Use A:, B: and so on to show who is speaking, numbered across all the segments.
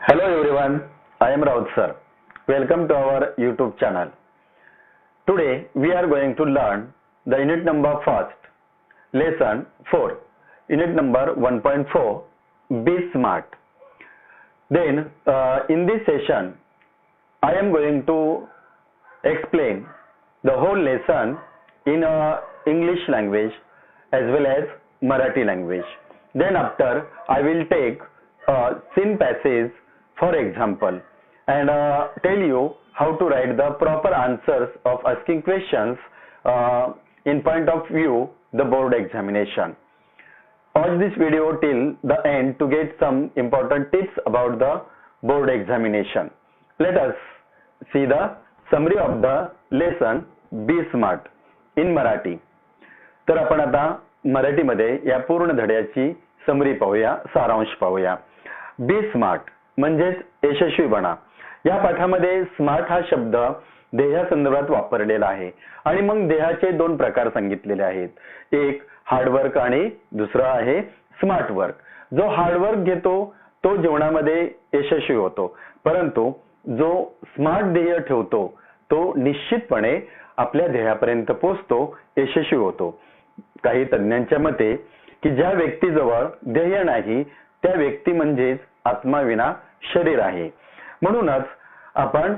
A: Hello everyone, I am Raut sir. Welcome to our YouTube channel. Today we are going to learn the unit number first, lesson 4, unit number 1.4, Be Smart. Then in this session I am going to explain the whole lesson in English language as well as Marathi language. Then after I will take scene passage for example and tell you how to write the proper answers of asking questions in point of view the board examination. Watch this video till the end to get some important tips about the board examination. Let us see the summary of the lesson Be Smart in Marathi. तर आपण आता मराठीमध्ये या पूर्ण धड्याची summary पाहूया, सारांश पाहूया. बी smart म्हणजेच यशस्वी बना. या पाठामध्ये स्मार्ट हा शब्द ध्येयासंदर्भात वापरलेला आहे आणि मग ध्येयाचे दोन प्रकार सांगितलेले आहेत. एक हार्डवर्क आणि दुसरा आहे स्मार्ट वर्क. जो हार्डवर्क घेतो तो जीवनामध्ये यशस्वी होतो, परंतु जो स्मार्ट ध्येय ठेवतो तो निश्चितपणे आपल्या ध्येयापर्यंत पोहोचतो, यशस्वी होतो. काही तज्ञांच्या मते की ज्या व्यक्तीजवळ ध्येय नाही त्या व्यक्ती म्हणजेच आत्माविना शरीर आहे. म्हणूनच आपण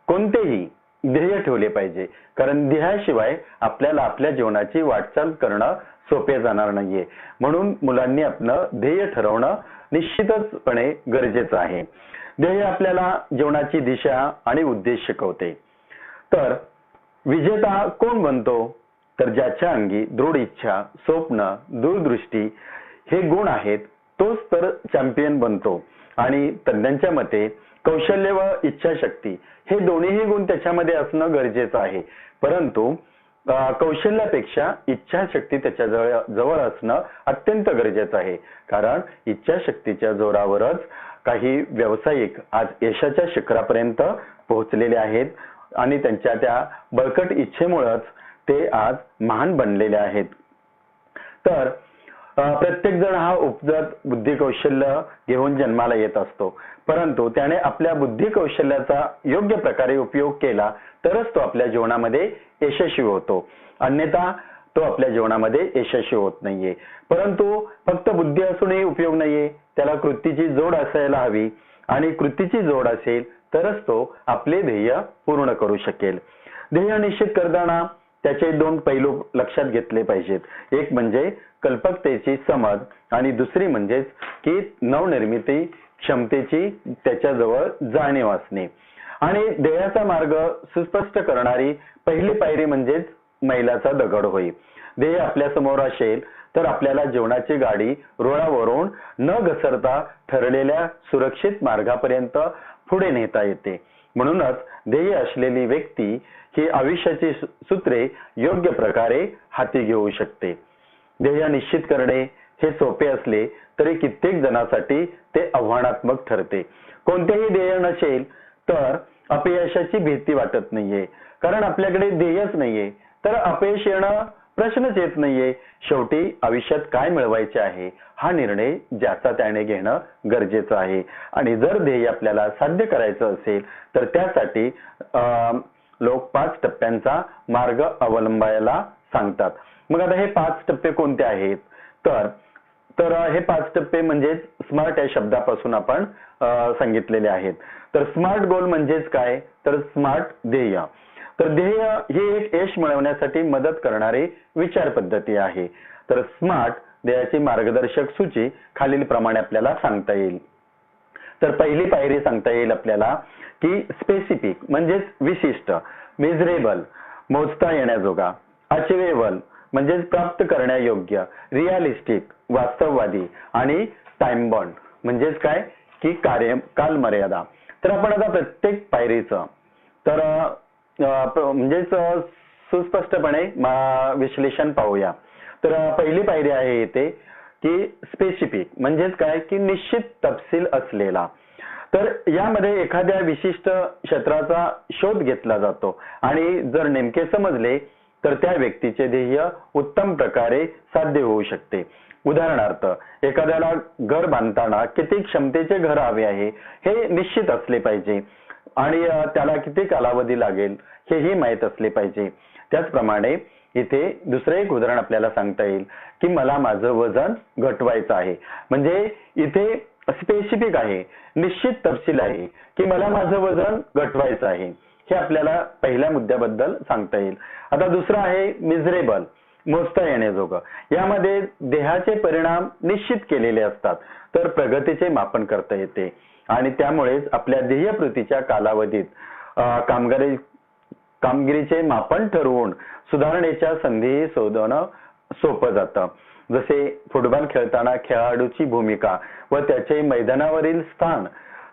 A: कोणतेही ध्येय ठेवले पाहिजे, कारण ध्येयाशिवाय आपल्याला आपल्या जीवनाची वाटचाल करणं सोपे जाणार नाहीये. म्हणून मुलांनी आपलं ध्येय ठरवणं निश्चितचपणे गरजेचं आहे. ध्येय आपल्याला जीवनाची दिशा आणि उद्देश शिकवते. तर विजेता कोण बनतो? तर ज्याच्या अंगी दृढ इच्छा, स्वप्न, दूरदृष्टी हे गुण आहेत तोच तर चॅम्पियन बनतो. आणि तज्ञांच्या मते कौशल्य व इच्छाशक्ती हे दोन्हीही गुण त्याच्यामध्ये असणं गरजेचं आहे, परंतु कौशल्यापेक्षा इच्छाशक्ती त्याच्या जवळ असणं अत्यंत गरजेचं आहे. कारण इच्छाशक्तीच्या जोरावरच काही व्यावसायिक आज यशाच्या शिखरापर्यंत पोहोचलेले आहेत आणि त्यांच्या त्या बळकट इच्छेमुळेच ते आज महान बनलेले आहेत. तर प्रत्येक जण हा उपजत बुद्धी कौशल्य घेऊन जन्माला येत असतो, परंतु त्याने आपल्या बुद्धी कौशल्याचा योग्य प्रकारे उपयोग केला तरच तो आपल्या जीवनामध्ये यशस्वी होतो, अन्यथा तो आपल्या जीवनामध्ये यशस्वी होत नाहीये. परंतु फक्त बुद्धी असूनही उपयोग नाहीये, त्याला कृतीची जोड असायला हवी आणि कृतीची जोड असेल तरच तो आपले ध्येय पूर्ण करू शकेल. ध्येय निश्चित करताना त्याचे दोन पैलू लक्षात घेतले पाहिजेत. एक म्हणजे कल्पकतेची समज आणि दुसरी म्हणजेच की नवनिर्मिती क्षमतेची त्याच्याजवळ जाणीव असणे. आणि ध्येयाचा मार्ग सुस्पष्ट करणारी पहिली पायरी म्हणजेच मैलाचा दगड होय. ध्येय आपल्या समोर असेल तर आपल्याला जीवनाची गाडी रुळावरून न घसरता ठरलेल्या सुरक्षित मार्गापर्यंत पुढे नेता येते. म्हणूनच ध्येय असलेली व्यक्ती ही आयुष्याची सूत्रे योग्य प्रकारे हाती घेऊ शकते. ध्येय निश्चित करणे हे सोपे असले तरी कित्येक जणांसाठी ते आव्हानात्मक ठरते. कोणतेही ध्येय नसेल तर अपयशाची भीती वाटत नाहीये, कारण आपल्याकडे ध्येयच नाहीये तर अपयश येणं प्रश्नच येत नाहीये. शेवटी आयुष्यात काय मिळवायचे आहे हा निर्णय ज्याचा त्याने घेणं गरजेचं आहे. आणि जर ध्येय आपल्याला साध्य करायचं असेल तर त्यासाठी लोक 5 टप्प्यांचा मार्ग अवलंबायला सांगतात. मग आता हे 5 टप्पे कोणते आहेत? तर हे 5 टप्पे म्हणजेच स्मार्ट या शब्दापासून आपण सांगितलेले आहेत. तर स्मार्ट गोल म्हणजेच काय? तर स्मार्ट ध्येय. तर ध्येय हे एक यश मिळवण्यासाठी मदत करणारी विचार पद्धती आहे. तर स्मार्ट ध्येयाची मार्गदर्शक सूची खालील प्रमाणे आपल्याला सांगता येईल. तर पहिली पायरी सांगता येईल आपल्याला की स्पेसिफिक म्हणजेच विशिष्ट, मेजरेबल मोजता येण्याजोगा, अचिवेबल म्हणजेच प्राप्त करण्यायोग्य, रिअलिस्टिक वास्तववादी आणि टाइम बॉन्ड म्हणजेच काय की कालमर्यादा. तर आपण आता प्रत्येक पायरीचं तर म्हणजेच सुस्पष्टपणे विश्लेषण पाहूया. तर पहिली पायरी आहे इथे की स्पेसिफिक म्हणजेच काय की निश्चित तपशील असलेला. तर यामध्ये एखाद्या विशिष्ट क्षेत्राचा शोध घेतला जातो आणि जर नेमके समजले तर त्या व्यक्तीचे ध्येय उत्तम प्रकारे साध्य होऊ शकते. उदाहरणार्थ एखाद्याला घर बांधताना किती क्षमतेचे घर हवे आहे हे निश्चित असले पाहिजे आणि त्याला किती कालावधी लागेल हेही माहीत असले पाहिजे. त्याचप्रमाणे इथे दुसरे एक उदाहरण आपल्याला सांगता येईल की मला माझं वजन घटवायचं आहे. म्हणजे इथे स्पेसिफिक आहे, निश्चित तपशील आहे की मला माझं वजन घटवायचं आहे. हे आपल्याला पहिल्या मुद्द्याबद्दल सांगता येईल. आता दुसरं आहे मिजरेबल, मोजता येण्याजोगं. यामध्ये देहाचे परिणाम निश्चित केलेले असतात तर प्रगतीचे मापन करता येते आणि त्यामुळेच आपल्या ध्येयपूर्तीच्या कालावधीत कामगिरीचे मापन ठरवून सुधारणेच्या संधी शोधणं सोपं जातं. जसे फुटबॉल खेळताना खेळाडूची भूमिका व त्याचे मैदानावरील स्थान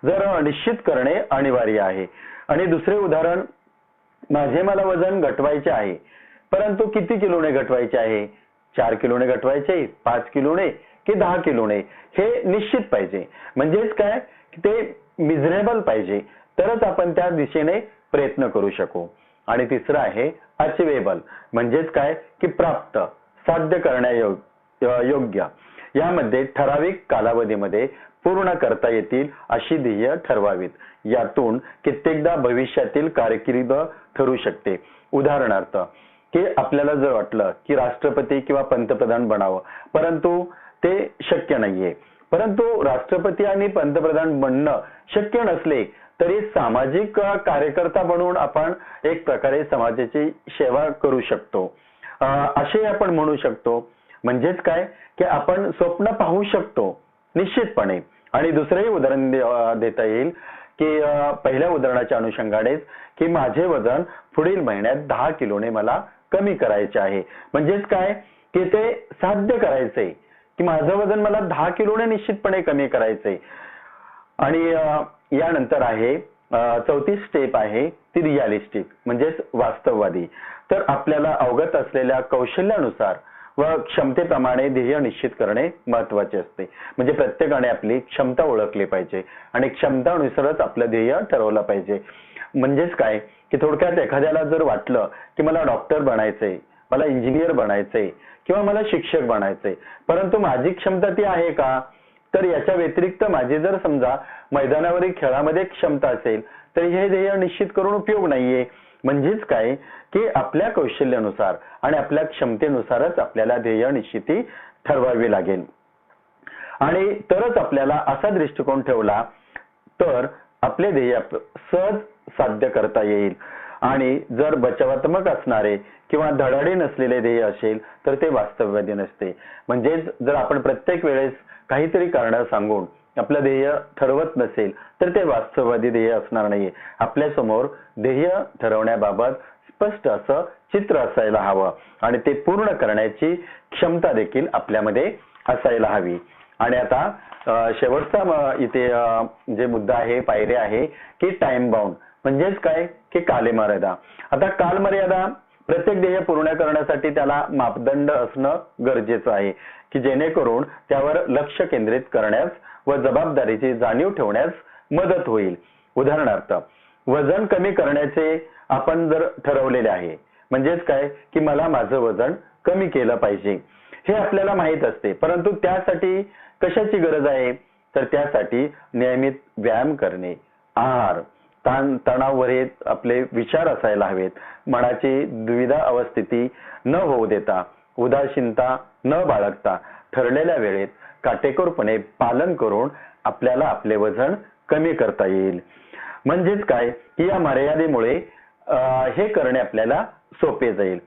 A: जर निश्चित करणे अनिवार्य आहे. आणि दुसरे उदाहरण, मला वजन घटवायचे आहे परंतु किती किलोने घटवायचे आहे? 4 किलोने घटवायचे, 5 किलोने की 10 किलोने हे निश्चित पाहिजे. म्हणजेच काय, ते मिजरेबल पाहिजे तरच आपण त्या दिशेने प्रयत्न करू शकू. आणि तिसरं आहे अचिवेबल, म्हणजेच काय की प्राप्त, साध्य करण्यायोग्य. यामध्ये ठराविक कालावधीमध्ये पूर्ण करता येतील अशी ध्येय ठरवावीत. यातून कित्येकदा भविष्यातील कारकीर्द ठरू शकते. उदाहरणार्थ की आपल्याला जर वाटलं की राष्ट्रपती किंवा पंतप्रधान बनावं परंतु ते शक्य नाहीये, परंतु राष्ट्रपती आणि पंतप्रधान बनणं शक्य नसले तरी सामाजिक कार्यकर्ता बनवून आपण एक प्रकारे समाजाची सेवा करू शकतो असे आपण म्हणू शकतो. म्हणजेच काय की आपण स्वप्न पाहू शकतो निश्चितपणे. आणि दुसरेही उदाहरण देता येईल की पहिल्या उदाहरणाच्या अनुषंगानेच की माझे वजन पुढील महिन्यात 10 किलोने मला कमी करायचे आहे. म्हणजेच काय की ते साध्य करायचंय की माझं वजन मला 10 किलोने निश्चितपणे कमी करायचंय. आणि यानंतर आहे चौथी स्टेप आहे ती रिअलिस्टिक, म्हणजेच वास्तववादी. तर आपल्याला अवगत असलेल्या कौशल्यानुसार व क्षमतेप्रमाणे ध्येय निश्चित करणे महत्वाचे असते. म्हणजे प्रत्येकाने आपली क्षमता ओळखली पाहिजे आणि क्षमतानुसारच आपलं ध्येय ठरवलं पाहिजे. म्हणजेच काय की थोडक्यात एखाद्याला जर वाटलं की मला डॉक्टर बनायचंय, मला इंजिनियर बनायचंय किंवा मला शिक्षक बनायचंय परंतु माझी क्षमता ती आहे का, तर याच्या व्यतिरिक्त माझी जर समजा मैदानावरील खेळामध्ये क्षमता असेल तर हे ध्येय निश्चित करून उपयोग नाहीये. म्हणजेच काय की आपल्या कौशल्यानुसार आणि आपल्या क्षमतेनुसारच आपल्याला ध्येय निश्चिती ठरवावी लागेल. आणि तरच आपल्याला असा दृष्टिकोन ठेवला तर आपले ध्येय सहज साध्य करता येईल. आणि जर बचावात्मक असणारे किंवा धडाडी नसलेले ध्येय असेल तर ते वास्तववादी नसते. म्हणजेच जर आपण प्रत्येक वेळेस काहीतरी कारण सांगून आपलं ध्येय ठरवत नसेल तर ते वास्तववादी ध्येय असणार नाहीये. आपल्या समोर ध्येय ठरवण्याबाबत स्पष्ट असं चित्र असायला हवं आणि ते पूर्ण करण्याची क्षमता देखील आपल्यामध्ये असायला हवी. आणि आता शेवटचा इथे जे मुद्दा आहे, पायरी आहे की टाइम बाउंड, म्हणजेच काय की कालमर्यादा. आता कालमर्यादा प्रत्येक ध्येय पूर्ण करण्यासाठी त्याला मापदंड असणं गरजेचं आहे की जेणेकरून त्यावर लक्ष केंद्रित करण्यास व जबाबदारीची जाणीव ठेवण्यास मदत होईल. उदाहरणार्थ वजन कमी करण्याचे आपण जर ठरवलेले आहे, म्हणजेच काय की मला माझं वजन कमी केलं पाहिजे हे आपल्याला माहित असते, परंतु त्यासाठी कशाची गरज आहे, तर त्यासाठी नियमित व्यायाम करणे, आहार, तणावरहित आपले विचार असायला हवेत, मनाची द्विधा अवस्थिती न होऊ देता, उदासीनता न बाळगता ठरलेल्या वेळेत काटेकोरपणे पालन करून आपल्याला आपले वजन कमी करता येईल. म्हणजेच काय की या मर्यादेमुळे हे करणे आपल्याला सोपे जाईल.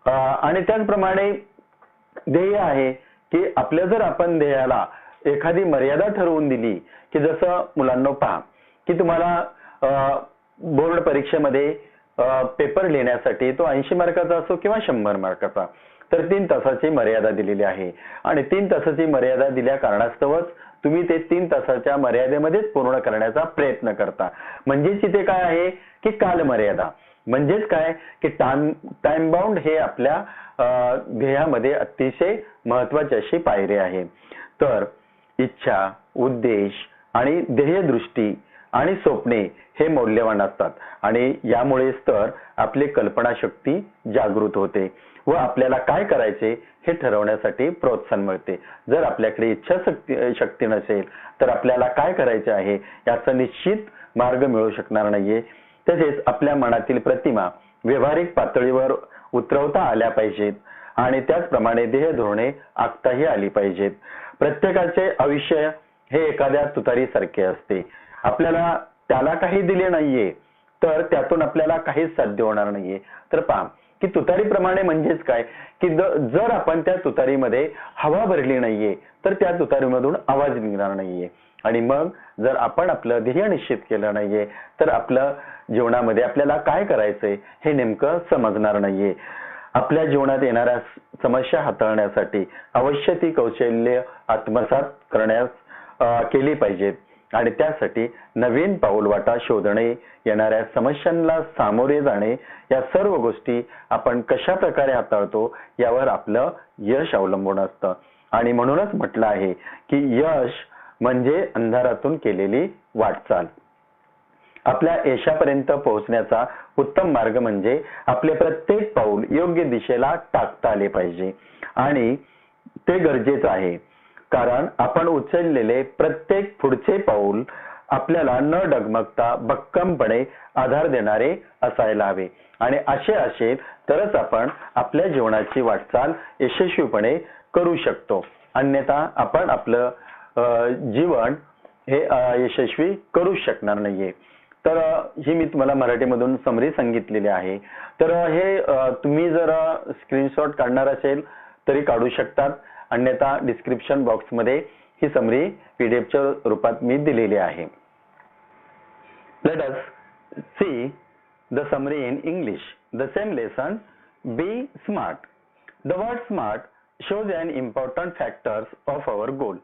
A: आणि त्याचप्रमाणे ध्येय आहे की आपल्या जर आपण ध्येयाला एखादी मर्यादा ठरवून दिली की जसं मुलांना पहा की तुम्हाला बोर्ड परीक्षेमध्ये पेपर लिहिण्यासाठी तो 80 मार्काचा असो किंवा 100 मार्काचा, तर 3 तासाची मर्यादा दिलेली आहे आणि 3 तासाची मर्यादा दिल्या कारणास्तवच तुम्ही ते 3 तासाच्या मर्यादेमध्येच पूर्ण करण्याचा प्रयत्न करता. म्हणजेच इथे काय आहे की कालमर्यादा. म्हणजेच काय की टाइम बाउंड हे आपल्या ध्येयामध्ये अतिशय महत्वाची अशी पायरी आहे. तर इच्छा, उद्देश आणि ध्येयदृष्टी आणि स्वप्ने हे मौल्यवान असतात आणि यामुळेच तर आपली कल्पनाशक्ती जागृत होते व आपल्याला काय करायचे हे ठरवण्यासाठी प्रोत्साहन मिळते. जर आपल्याकडे इच्छाशक्ती नसेल तर आपल्याला काय करायचे आहे याचा निश्चित मार्ग मिळू शकणार नाहीये. तसेच आपल्या मनातील प्रतिमा व्यवहारिक पातळीवर उतरवता आल्या पाहिजेत आणि त्याचप्रमाणे ध्येय धोरणे आखताही आली पाहिजेत. प्रत्येकाचे आयुष्य हे एखाद्या तुतारीसारखे असते. आपल्याला त्याला काही दिले नाहीये तर त्यातून आपल्याला काहीच साध्य होणार नाहीये. तर पहा की तुतारीप्रमाणे म्हणजेच काय की जर आपण त्या तुतारीमध्ये हवा भरली नाहीये तर त्या तुतारीमधून आवाज निघणार नाहीये. आणि मग जर आपण आपलं ध्येय निश्चित केलं नाहीये तर आपलं जीवनामध्ये आपल्याला काय करायचंय हे नेमकं समजणार नाहीये. आपल्या जीवनात येणाऱ्या समस्या हाताळण्यासाठी अवश्य ती कौशल्य आत्मसात करण्यास केली पाहिजेत आणि त्यासाठी नवीन पाऊलवाटा शोधणे, येणाऱ्या समस्यांना सामोरे जाणे, या सर्व गोष्टी आपण कशा प्रकारे हाताळतो यावर आपलं यश अवलंबून असतं. आणि म्हणूनच म्हटलं आहे की यश म्हणजे अंधारातून केलेली वाटचाल. आपल्या यशापर्यंत पोहोचण्याचा उत्तम मार्ग म्हणजे आपले प्रत्येक पाऊल योग्य दिशेला टाकता आले पाहिजे आणि ते गरजेचं आहे. कारण आपण उचललेले प्रत्येक पुढचे पाऊल आपल्याला न डगमगता भक्कमपणे आधार देणारे असायला हवे आणि असे असेल तरच आपण आपल्या जीवनाची वाटचाल यशस्वीपणे करू शकतो. अन्यथा आपण आपलं जीवन हे यशस्वी करू शकणार नाहीये. तर ही मी तुम्हाला मराठीमधून समरी सांगितलेली आहे. तर हे तुम्ही जर स्क्रीनशॉट काढणार असेल तरी काढू शकतात, अन्यथा डिस्क्रिप्शन बॉक्स मध्ये ही समरी पीडीएफच्या रूपात मी दिलेली आहे. Let us see the summary in English. The same lesson, be smart. The word smart shows an important factors of our goal.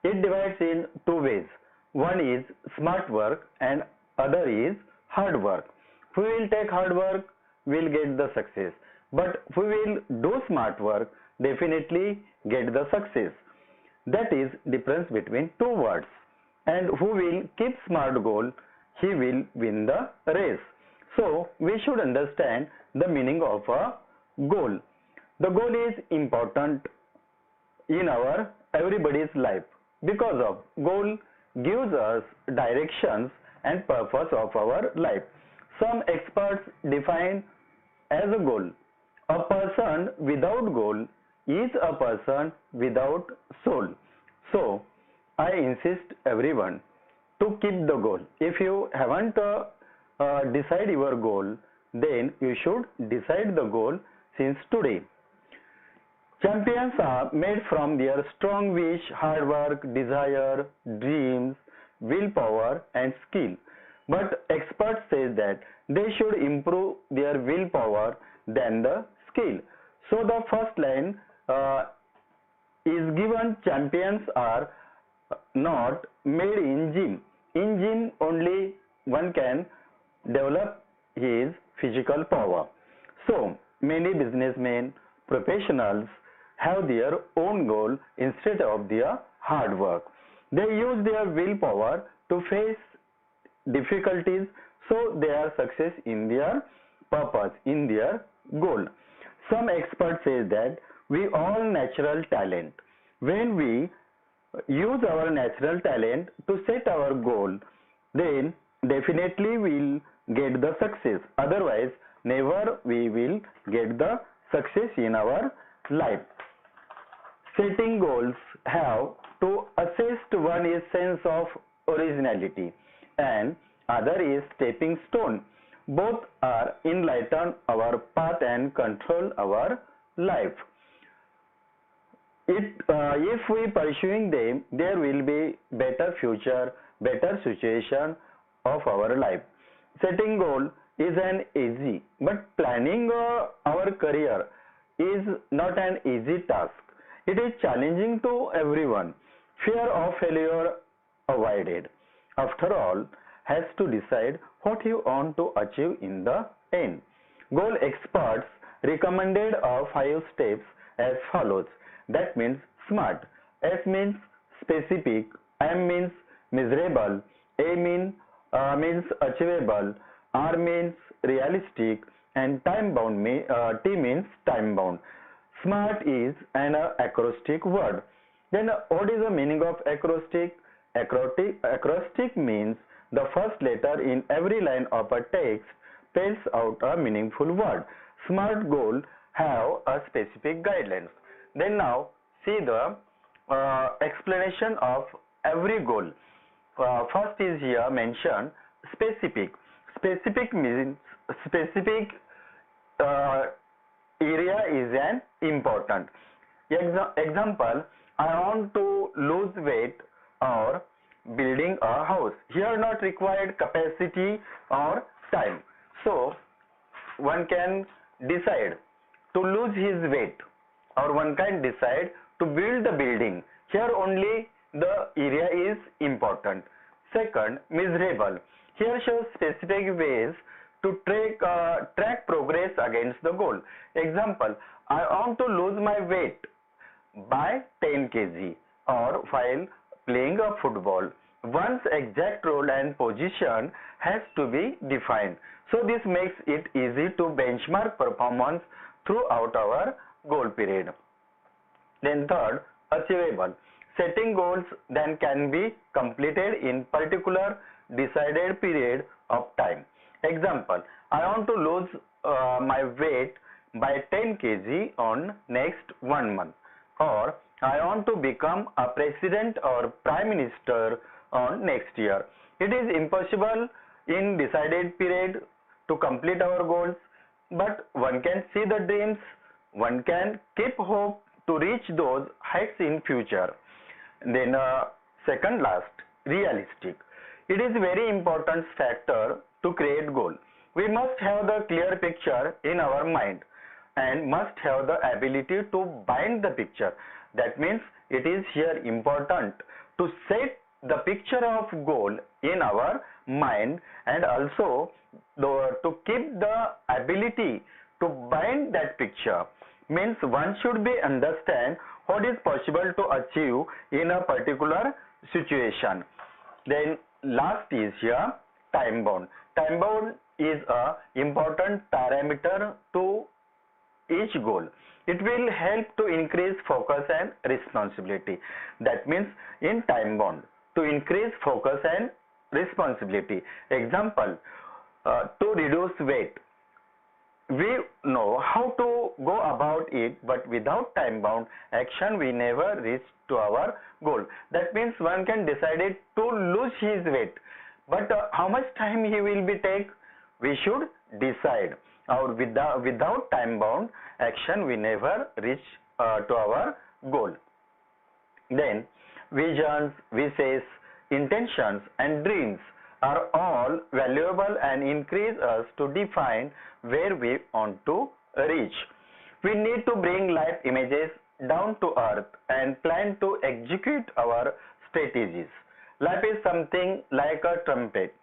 A: It divides in two ways. One is smart work and other is hard work. Who will take hard work will get the success, but who will do smart work definitely get the success. That is difference between two words. And who will keep smart goal, he will win the race. So we should understand the meaning of a goal. The goal is important in our everybody's life because of goal gives us directions and purpose of our life. Some experts define as a goal. A person without goal is a person without soul. So I insist everyone to keep the goal. If you haven't decide your goal, then you should decide the goal since today. Champions are made from their strong wish, hard work, desire, dreams, willpower and skill. But experts say that they should improve their willpower than the skill. So the first line is given, champions are not made in gym. In gym only one can develop his physical power. So many businessmen, professionals have their own goal instead of their hard work. They use their willpower to face difficulties, so they are success in their purpose, in their goal. Some experts say that we all natural talent. When we use our natural talent to set our goal, then definitely we'll get the success. Otherwise, never we will get the success in our life. Setting goals have to assist. One is sense of originality and other is stepping stone. Both are enlighten our path and control our life. If we pursuing them, there will be better future, better situation of our life. Setting goal is an easy, but planning our career is not an easy task. It is challenging to everyone. Fear of failure avoided. After all, has to decide what you want to achieve in the end. Goal experts recommended 5 steps as follows. That means SMART. S means specific, M means measurable, A means achievable, R means realistic, and time bound T means time bound. Smart is an acrostic word. Then what is the meaning of acrostic? Acrostic means the first letter in every line of a text spells out a meaningful word. Smart goal have a specific guidelines. Then now see the explanation of every goal. First is here mentioned specific. Specific means specific area is an important. Example, I want to lose weight or building a house. Here not required capacity or time. So one can decide to lose his weight or one can decide to build the building. Here only the area is important. Second, miserable. Here shows specific ways to track progress against the goal. Example, I want to lose my weight by 10 kg or while playing a football. One's exact role and position has to be defined. So this makes it easy to benchmark performance throughout our goal period. Then third, achievable. Setting goals then can be completed in particular decided period of time. Example, I want to lose my weight by 10 kg on next 1 month, or I want to become a president or prime minister on next year. It is impossible in decided period to complete our goals, but one can see the dreams, one can keep hope to reach those heights in future. Then second last, realistic. It is very important factor to create goal. We must have the clear picture in our mind and must have the ability to bind the picture. That means it is here important to set the picture of goal in our mind and also to keep the ability to bind that picture. Means one should be understand what is possible to achieve in a particular situation. Then last is here time bound. Time bound is a important parameter to each goal. It will help to increase focus and responsibility. That means in time bound to increase focus and responsibility. Example, to reduce weight. We know how to go about it, but without time bound action we never reach to our goal. That means one can decide it to lose his weight, but how much time he will be take, we should decide. Or without time bound action we never reach to our goal. Then visions, wishes, intentions and dreams are all valuable and increase us to define where we want to reach. We need to bring life images down to earth and plan to execute our strategies. Life is something like a trumpet.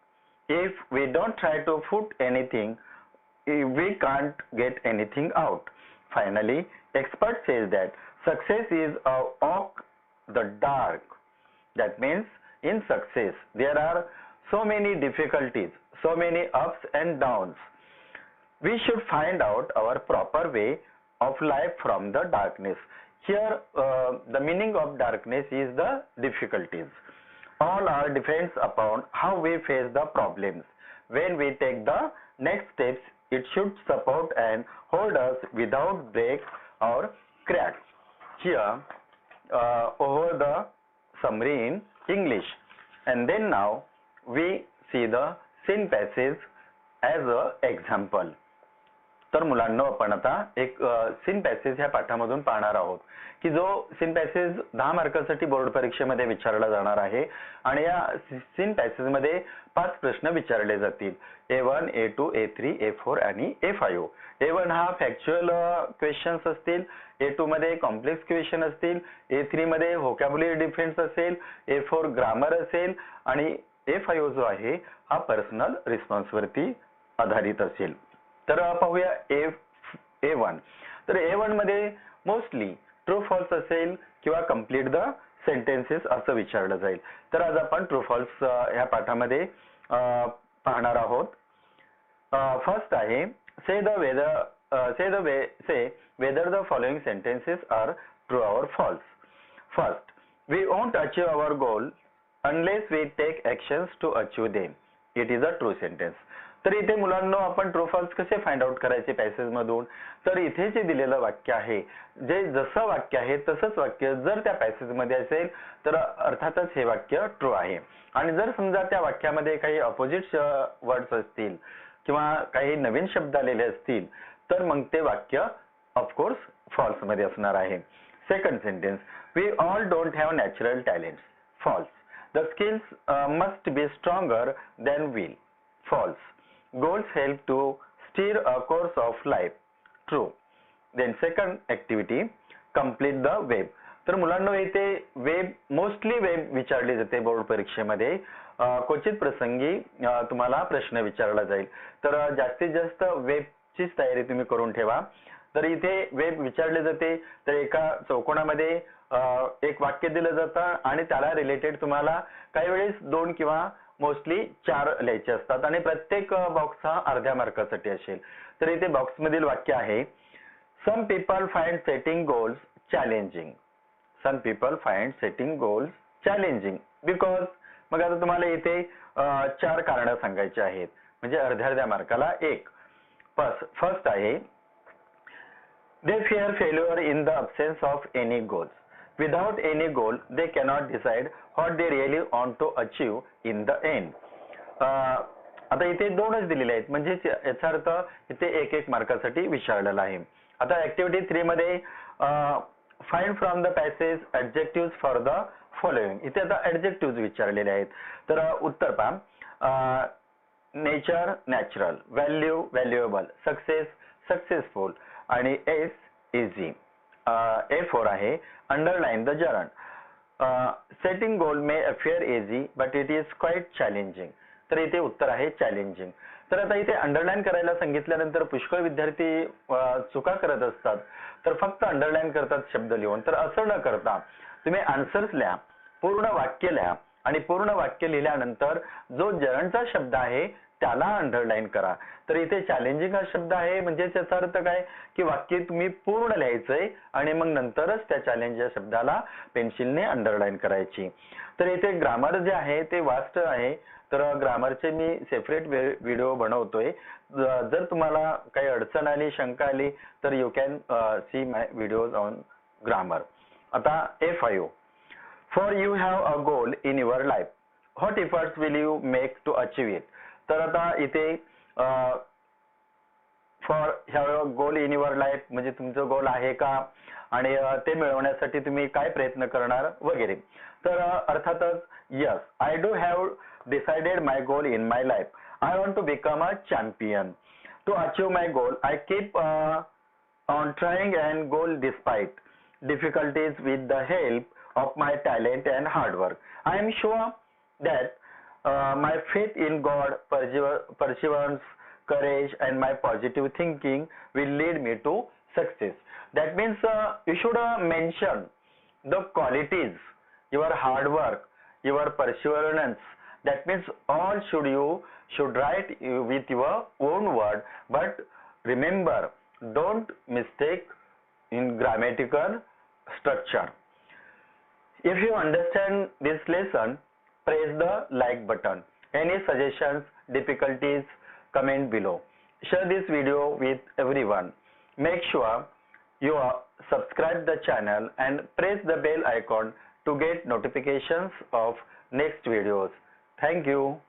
A: If we don't try to put anything, we can't get anything out. Finally, expert says that success is a walk the dark. That means in success there are so many difficulties, so many ups and downs. We should find out our proper way of life from the darkness. Here the meaning of darkness is the difficulties. All are depends upon how we face the problems. When we take the next steps, it should support and hold us without break or crack. Here over the summary in English, and then now we see the scene passage as a example. तर मुलांना आपण आता एक scene passage ह्या पाठामधून पाहणार आहोत की जो सीन पॅसेज 10 मार्कासाठी बोर्ड परीक्षेमध्ये विचारला जाणार आहे आणि या सीन पॅसेज मध्ये 5 प्रश्न विचारले जातील. A1, A2, A3, A4 आणि A5. A1 हा फॅक्च्युअल क्वेश्चन्स असतील, A2 मध्ये कॉम्प्लेक्स क्वेश्चन असतील, A3 मध्ये व्होकॅब्युलरी डिफेन्स असेल, A4 ग्रामर असेल आणि A5 जो आहे हा पर्सनल रिस्पॉन्स वरती आधारित असेल. तर पाहूया A1. तर A1 मध्ये मोस्टली ट्रू फॉल्स असेल किंवा कंप्लीट द सेंटेन्सेस असं विचारलं जाईल. तर आज आपण ट्रू फॉल्स ह्या पाठामध्ये पाहणार आहोत. फर्स्ट आहे say whether the following sentences are true or false. First, we won't achieve our goal unless we take actions to achieve them. It is a true sentence. तर इथे मुलांना आपण ट्रू फॉल्स कसे find out करायचे passage मधून, तर इथे जे दिलेलं वाक्य आहे, जे जसं वाक्य आहे तसंच वाक्य जर त्या पॅसेज मध्ये असेल तर अर्थातच हे वाक्य ट्रू आहे. आणि जर समजा त्या वाक्यामध्ये काही अपोजिट वर्ड्स असतील किंवा काही नवीन शब्द आलेले असतील तर मग ते वाक्य ऑफकोर्स फॉल्स मध्ये असणार आहे. Second sentence, we all don't have natural talents. False. The skills must be stronger than will. False. Goals help to steer a course of life. True. Then second activity, complete the web. तर मुलांना इथे web, mostly web विचारली जाते board परीक्षेमध्ये. क्वचित प्रसंगी तुम्हाला प्रश्न विचारला जाईल, तर जास्तीत जास्त वेबचीच तयारी तुम्ही करून ठेवा. तर इथे वेब विचारले जाते, तर एका चौकोनामध्ये एक वाक्य दिलं जातं आणि त्याला रिलेटेड तुम्हाला काही वेळेस 2 किंवा मोस्टली 4 लिहायचे असतात आणि प्रत्येक बॉक्स हा अर्ध्या मार्कासाठी असेल. तर इथे बॉक्स मधील वाक्य आहे, some people find setting goals challenging. Some people find setting goals challenging because. मग आता तुम्हाला इथे 4 कारणं सांगायची आहेत, म्हणजे अर्ध्या मार्काला 1. फर्स्ट आहे, they fear failure in the absence of any goals. Without any goal, they cannot decide what they really want to achieve in the end. आता इथे 2च दिलेले आहेत, म्हणजे याचा अर्थ इथे 1 मार्कासाठी विचारलेला आहे. आता ऍक्टिव्हिटी 3 मध्ये find from the passage adjective for the following. इथे आता ऍडजेक्टिव्ह विचारलेले आहेत. तर उत्तर पहा, nature natural, value valuable, success successful आणि एस इझी. A4 आहे, underline the gerund. Setting goal may appear easy but it is quite challenging. तर इथे उत्तर आहे चॅलेंजिंग. तर आता इथे अंडरलाइन करायला सांगितल्यानंतर पुष्कळ विद्यार्थी चुका करत असतात, तर फक्त अंडरलाइन करतात शब्द लिहून. तर असं न करता तुम्ही आन्सर्स लिहा, पूर्ण वाक्य लिहा आणि पूर्ण वाक्य लिहिल्यानंतर जो जर्नचा शब्द आहे त्याला अंडरलाइन करा. तर इथे चॅलेंजिंग हा शब्द आहे, म्हणजे त्याचा अर्थ काय की वाक्य तुम्ही पूर्ण लिहायचंय आणि मग नंतरच त्या चॅलेंज या शब्दाला पेन्सिलने अंडरलाइन करायची. तर इथे ग्रामर जे आहे ते वास्ट आहे, तर ग्रामरचे मी सेपरेट व्हिडिओ बनवतोय. जर तुम्हाला काही अडचण आली, शंका आली तर you can see my videos on grammar. आता A5, for you have a goal in your life, what efforts will you make to achieve it. तर आता इथे for have a goal in your life म्हणजे तुमचं गोल आहे का आणि ते मिळवण्यासाठी तुम्ही काय प्रयत्न करणार वगैरे. तर अर्थातच yes, I do have decided my goal in my life. I want to become a champion. To achieve my goal I keep on trying and goal despite difficulties with the help of my talent and hard work. I am sure that my faith in God, perseverance, courage and my positive thinking will lead me to success. That means you should mention the qualities, your hard work, your perseverance. That means all should write with your own word, but remember, don't mistake in grammatical structure. If you understand this lesson, press the like button. Any suggestions, difficulties, comment below. Share this video with everyone. Make sure you subscribe the channel and press the bell icon to get notifications of next videos. Thank you.